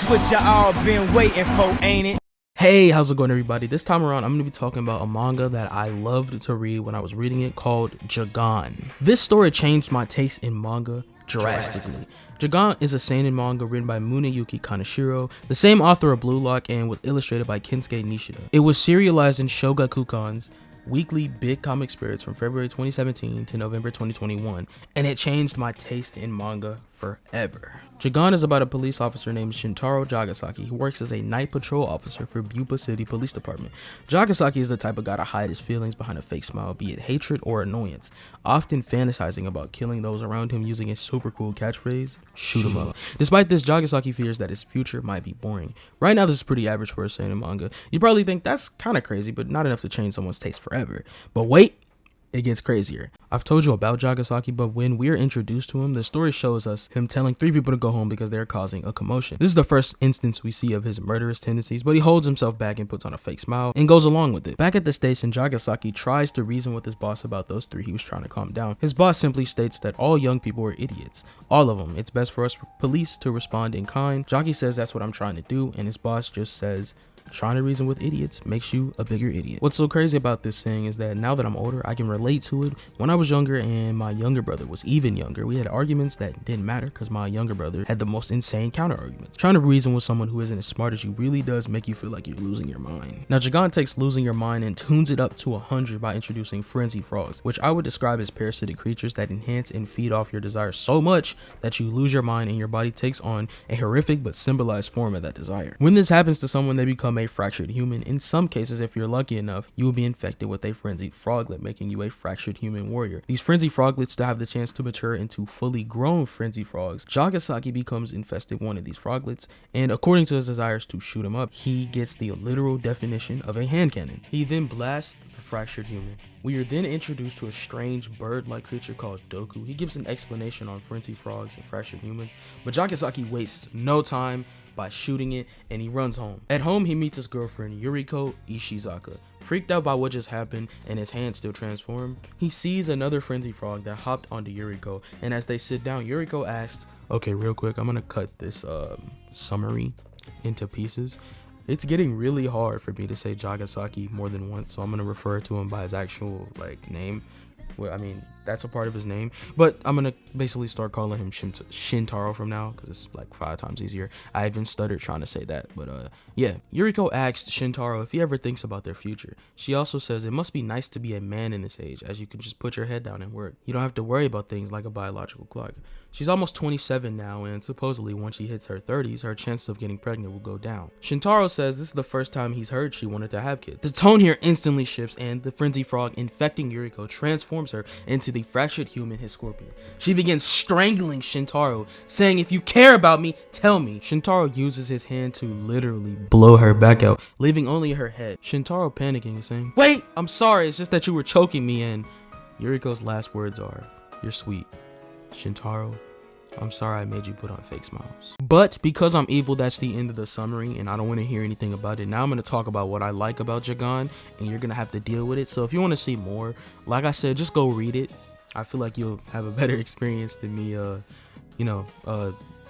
what you all been waiting for, ain't it? Hey, how's it going, everybody? This time around, I'm going to be talking about a manga that I loved to read when I was reading it, called Jagaaan. This story changed my taste in manga drastically. Jagaaan is a seinen manga written by Muneyuki Kaneshiro, the same author of Blue Lock, and was illustrated by Kensuke Nishida. It was serialized in Shogakukan's weekly big comic spirits from February 2017 to November 2021, and it changed my taste in manga forever. Jagaaan is about a police officer named Shintaro Jagasaki who works as a night patrol officer for Bupa City Police Department. Jagasaki is the type of guy to hide his feelings behind a fake smile, be it hatred or annoyance, often fantasizing about killing those around him using his super cool catchphrase, shoot 'em up. Despite this, Jagasaki fears that his future might be boring. Right now, this is pretty average for a seinen manga. You probably think that's kind of crazy, but not enough to change someone's taste forever. But wait, it gets crazier. I've told you about Jagasaki, but when we're introduced to him, the story shows us him telling 3 people to go home because they're causing a commotion. This is the first instance we see of his murderous tendencies, but he holds himself back and puts on a fake smile and goes along with it. Back at the station, Jagasaki tries to reason with his boss about those 3 he was trying to calm down. His boss simply states that all young people are idiots. All of them. It's best for us police to respond in kind. Jaki says that's what I'm trying to do, and his boss just says, trying to reason with idiots makes you a bigger idiot. What's so crazy about this saying is that now that I'm older, I can relate to it. When I was younger and my younger brother was even younger, we had arguments that didn't matter because my younger brother had the most insane counter arguments. Trying to reason with someone who isn't as smart as you really does make you feel like you're losing your mind. Now, Jagaaan takes losing your mind and tunes it up to 100 by introducing frenzy frogs, which I would describe as parasitic creatures that enhance and feed off your desire so much that you lose your mind and your body takes on a horrific but symbolized form of that desire. When this happens to someone, they become a fractured human. In some cases, if you're lucky enough, you will be infected with a frenzied froglet, making you a fractured human warrior. These frenzied froglets still have the chance to mature into fully grown frenzied frogs. Jagasaki becomes infested with one of these froglets, and according to his desires to shoot him up, he gets the literal definition of a hand cannon. He then blasts the fractured human. We are then introduced to a strange bird-like creature called Doku. He gives an explanation on frenzied frogs and fractured humans, but Jagasaki wastes no time by shooting it, and he runs home. At home, he meets his girlfriend Yuriko Ishizaka. Freaked out by what just happened and his hand still transformed, he sees another frenzy frog that hopped onto Yuriko, and as they sit down, Yuriko asks, okay, real quick, I'm gonna cut this summary into pieces. It's getting really hard for me to say Jagasaki more than once, so I'm gonna refer to him by his actual name. Well, I mean, that's a part of his name, but I'm gonna basically start calling him Shintaro from now because it's like 5 times easier. I even stuttered trying to say that, but yeah. Yuriko asks Shintaro if he ever thinks about their future. She also says it must be nice to be a man in this age, as you can just put your head down and work. You don't have to worry about things like a biological clock. She's almost 27 now, and supposedly once she hits her 30s, her chances of getting pregnant will go down. Shintaro says this is the first time he's heard she wanted to have kids. The tone here instantly shifts, and the frenzy frog infecting Yuriko transforms her into the fractured human, his scorpion. She begins strangling Shintaro, saying, if you care about me, tell me. Shintaro uses his hand to literally blow her back out, leaving only her head. Shintaro panicking and saying, wait, I'm sorry, it's just that you were choking me, and Yuriko's last words are, you're sweet. Shintaro, I'm sorry I made you put on fake smiles. But because I'm evil, that's the end of the summary, and I don't want to hear anything about it. Now I'm going to talk about what I like about Jagaaan, and you're going to have to deal with it. So if you want to see more, like I said, just go read it. I feel like you'll have a better experience than me,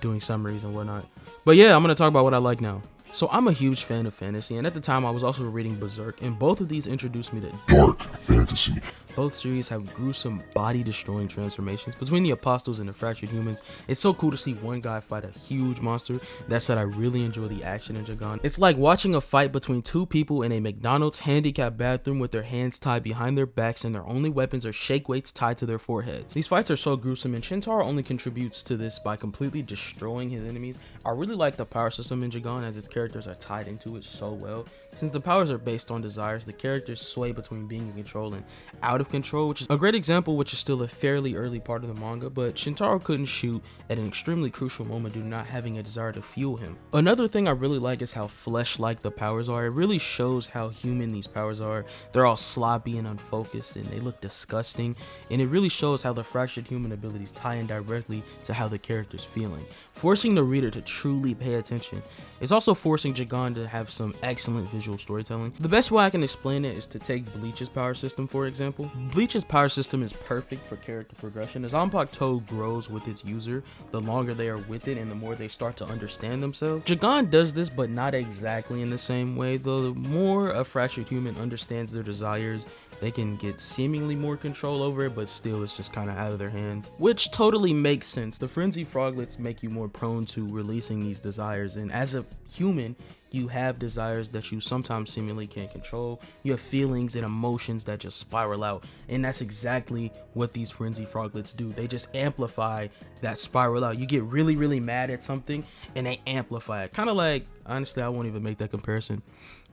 doing summaries and whatnot. But yeah, I'm going to talk about what I like now. So I'm a huge fan of fantasy, and at the time I was also reading Berserk, and both of these introduced me to dark fantasy. Both series have gruesome, body-destroying transformations. Between the Apostles and the Fractured Humans, it's so cool to see one guy fight a huge monster. That said, I really enjoy the action in Jagaaan. It's like watching a fight between 2 people in a McDonald's handicapped bathroom with their hands tied behind their backs and their only weapons are shake weights tied to their foreheads. These fights are so gruesome, and Shintaro only contributes to this by completely destroying his enemies. I really like the power system in Jagaaan, as its characters are tied into it so well. Since the powers are based on desires, the characters sway between being in control and out of control, which is a great example, which is still a fairly early part of the manga, but Shintaro couldn't shoot at an extremely crucial moment due to not having a desire to fuel him. Another thing I really like is how flesh-like the powers are. It really shows how human these powers are. They're all sloppy and unfocused, and they look disgusting, and it really shows how the fractured human abilities tie in directly to how the character's feeling, forcing the reader to truly pay attention. It's also reinforcing Jagaaan to have some excellent visual storytelling. The best way I can explain it is to take Bleach's power system for example. Bleach's power system is perfect for character progression. As Zanpakuto grows with its user, the longer they are with it and the more they start to understand themselves. Jagaaan does this, but not exactly in the same way. The more a fractured human understands their desires, they can get seemingly more control over it, but still it's just kind of out of their hands, which totally makes sense. The frenzy froglets make you more prone to releasing these desires, and as a human you have desires that you sometimes seemingly can't control. You have feelings and emotions that just spiral out, and that's exactly what these frenzy froglets do. They just amplify that spiral out. You get really mad at something and they amplify it, kind of like, honestly I won't even make that comparison,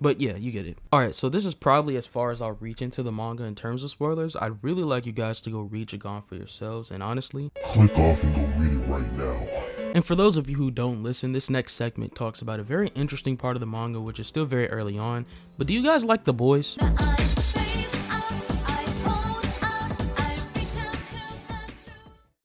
but yeah, you get it. Alright, so this is probably as far as I'll reach into the manga in terms of spoilers. I'd really like you guys to go read Jagaaan for yourselves, and honestly, click off and go read it right now. And for those of you who don't listen, this next segment talks about a very interesting part of the manga, which is still very early on. But do you guys like The Boys?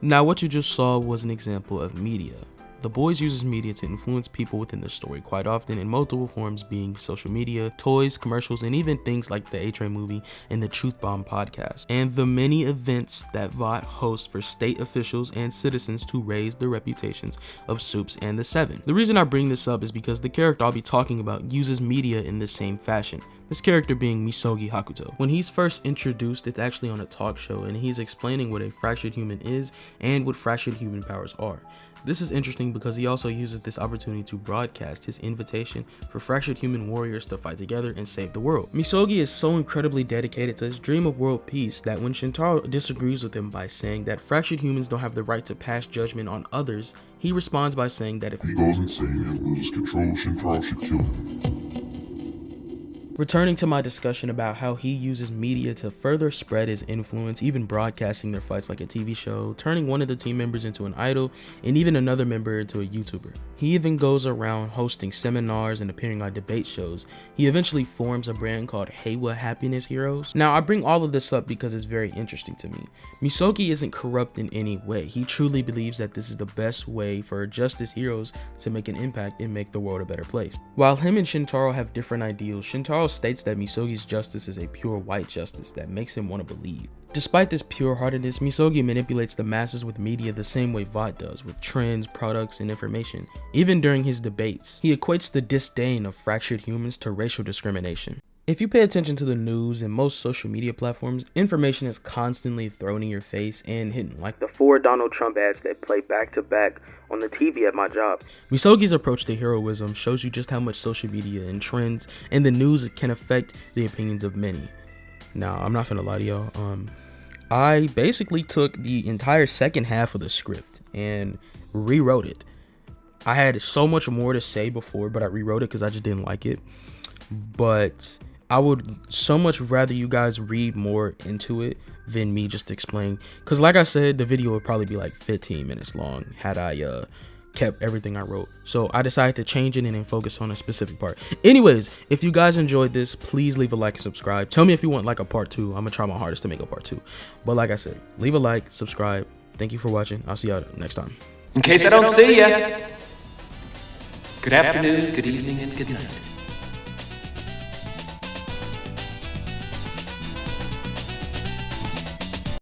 Now what you just saw was an example of media. The Boys uses media to influence people within the story, quite often in multiple forms, being social media, toys, commercials, and even things like the A-Train movie and the Truth Bomb podcast, and the many events that VOT hosts for state officials and citizens to raise the reputations of Soups and the Seven. The reason I bring this up is because the character I'll be talking about uses media in the same fashion. This character being Misogi Hakuto. When he's first introduced, it's actually on a talk show, and he's explaining what a fractured human is and what fractured human powers are. This is interesting because he also uses this opportunity to broadcast his invitation for fractured human warriors to fight together and save the world. Misogi is so incredibly dedicated to his dream of world peace that when Shintaro disagrees with him by saying that fractured humans don't have the right to pass judgment on others, he responds by saying that if he goes insane and loses control, Shintaro should kill him. Returning to my discussion about how he uses media to further spread his influence, even broadcasting their fights like a TV show, turning one of the team members into an idol, and even another member into a YouTuber. He even goes around hosting seminars and appearing on debate shows. He eventually forms a brand called Heiwa Happiness Heroes. Now, I bring all of this up because it's very interesting to me. Misogi isn't corrupt in any way. He truly believes that this is the best way for justice heroes to make an impact and make the world a better place. While him and Shintaro have different ideals, Shintaro states that Misogi's justice is a pure white justice that makes him want to believe. Despite this pure-heartedness, Misogi manipulates the masses with media the same way VOT does, with trends, products, and information. Even during his debates, he equates the disdain of fractured humans to racial discrimination. If you pay attention to the news and most social media platforms, information is constantly thrown in your face and hidden, like the 4 Donald Trump ads that play back to back on the TV at my job. Misogi's approach to heroism shows you just how much social media and trends and the news can affect the opinions of many. Now, I'm not gonna lie to y'all, I basically took the entire second half of the script and rewrote it. I had so much more to say before, but I rewrote it because I just didn't like it. But I would so much rather you guys read more into it than me just explain, because like I said, the video would probably be like 15 minutes long had I kept everything I wrote. So I decided to change it and then focus on a specific part. Anyways, if you guys enjoyed this, please leave a like and subscribe. Tell me if you want like a part 2. I'm gonna try my hardest to make a part 2. But like I said, leave a like, subscribe. Thank you for watching. I'll see y'all next time. In case I don't see ya, good afternoon, good evening, and good night.